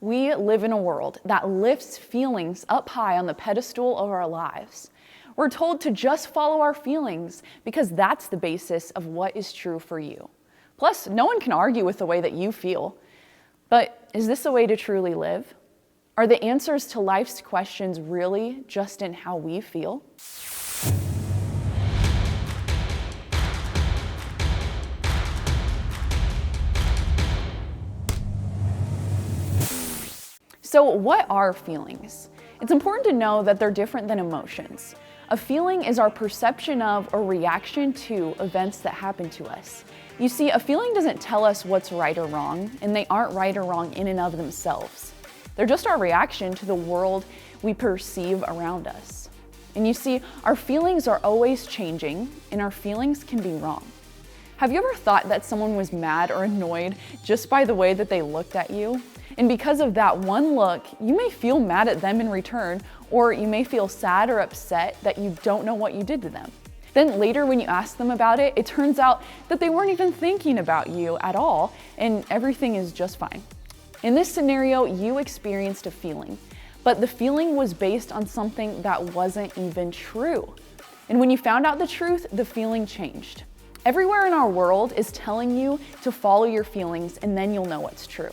We live in a world that lifts feelings up high on the pedestal of our lives. We're told to just follow our feelings because that's the basis of what is true for you. Plus, no one can argue with the way that you feel. But is this a way to truly live? Are the answers to life's questions really just in how we feel? So what are feelings? It's important to know that they're different than emotions. A feeling is our perception of or reaction to events that happen to us. You see, a feeling doesn't tell us what's right or wrong, and they aren't right or wrong in and of themselves. They're just our reaction to the world we perceive around us. And you see, our feelings are always changing, and our feelings can be wrong. Have you ever thought that someone was mad or annoyed just by the way that they looked at you? And because of that one look, you may feel mad at them in return, or you may feel sad or upset that you don't know what you did to them. Then later when you ask them about it, it turns out that they weren't even thinking about you at all, and everything is just fine. In this scenario, you experienced a feeling, but the feeling was based on something that wasn't even true. And when you found out the truth, the feeling changed. Everywhere in our world is telling you to follow your feelings, and then you'll know what's true.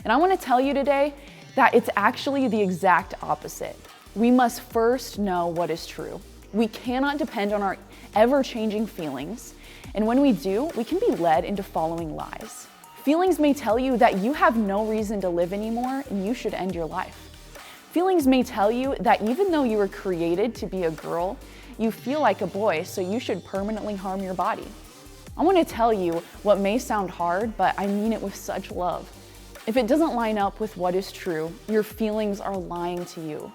And I want to tell you today that it's actually the exact opposite. We must first know what is true. We cannot depend on our ever-changing feelings, and when we do, we can be led into following lies. Feelings may tell you that you have no reason to live anymore and you should end your life. Feelings may tell you that even though you were created to be a girl, you feel like a boy, so you should permanently harm your body. I want to tell you what may sound hard, but I mean it with such love. If it doesn't line up with what is true, your feelings are lying to you.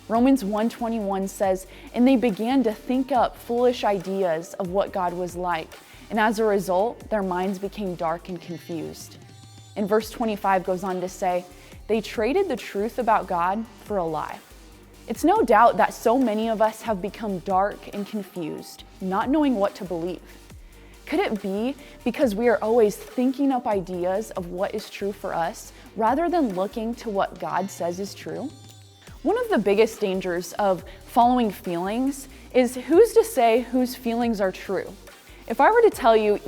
Romans 1:21 says, "And they began to think up foolish ideas of what God was like, and as a result, their minds became dark and confused." And verse 25 goes on to say, "They traded the truth about God for a lie." It's no doubt that so many of us have become dark and confused, not knowing what to believe. Could it be because we are always thinking up ideas of what is true for us rather than looking to what God says is true? One of the biggest dangers of following feelings is who's to say whose feelings are true. If I were to tell you,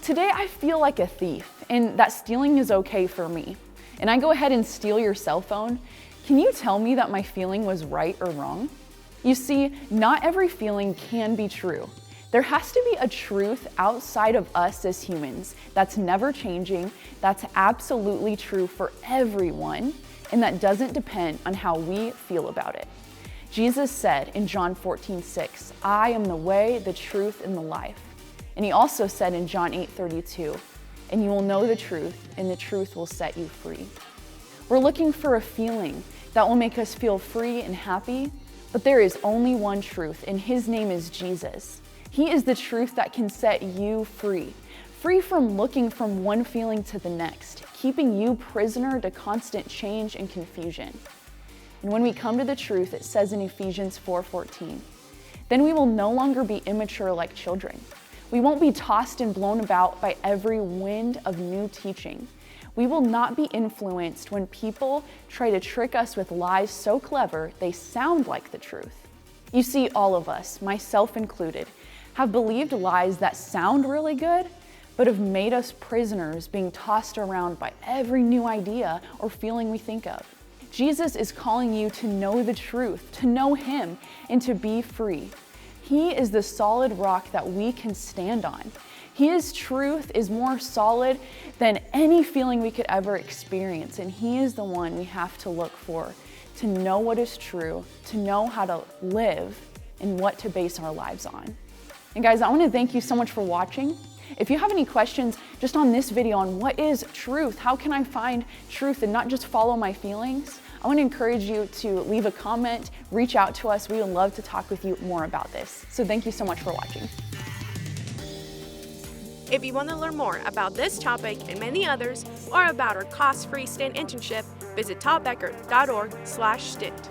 today I feel like a thief and that stealing is okay for me, and I go ahead and steal your cell phone, can you tell me that my feeling was right or wrong? You see, not every feeling can be true. There has to be a truth outside of us as humans that's never changing, that's absolutely true for everyone, and that doesn't depend on how we feel about it. Jesus said in John 14:6, "I am the way, the truth, and the life." And he also said in John 8:32, "And you will know the truth, and the truth will set you free." We're looking for a feeling that will make us feel free and happy, but there is only one truth, and his name is Jesus. He is the truth that can set you free, free from looking from one feeling to the next, keeping you prisoner to constant change and confusion. And when we come to the truth, it says in Ephesians 4:14, "Then we will no longer be immature like children. We won't be tossed and blown about by every wind of new teaching. We will not be influenced when people try to trick us with lies so clever they sound like the truth." You see, all of us, myself included, have believed lies that sound really good, but have made us prisoners being tossed around by every new idea or feeling we think of. Jesus is calling you to know the truth, to know him, and to be free. He is the solid rock that we can stand on. His truth is more solid than any feeling we could ever experience, and he is the one we have to look for, to know what is true, to know how to live, and what to base our lives on. And guys, I want to thank you so much for watching. If you have any questions just on this video on what is truth, how can I find truth and not just follow my feelings, I want to encourage you to leave a comment, reach out to us. We would love to talk with you more about this. So thank you so much for watching. If you want to learn more about this topic and many others, or about our cost-free STINT internship, visit toddbecker.org/stint.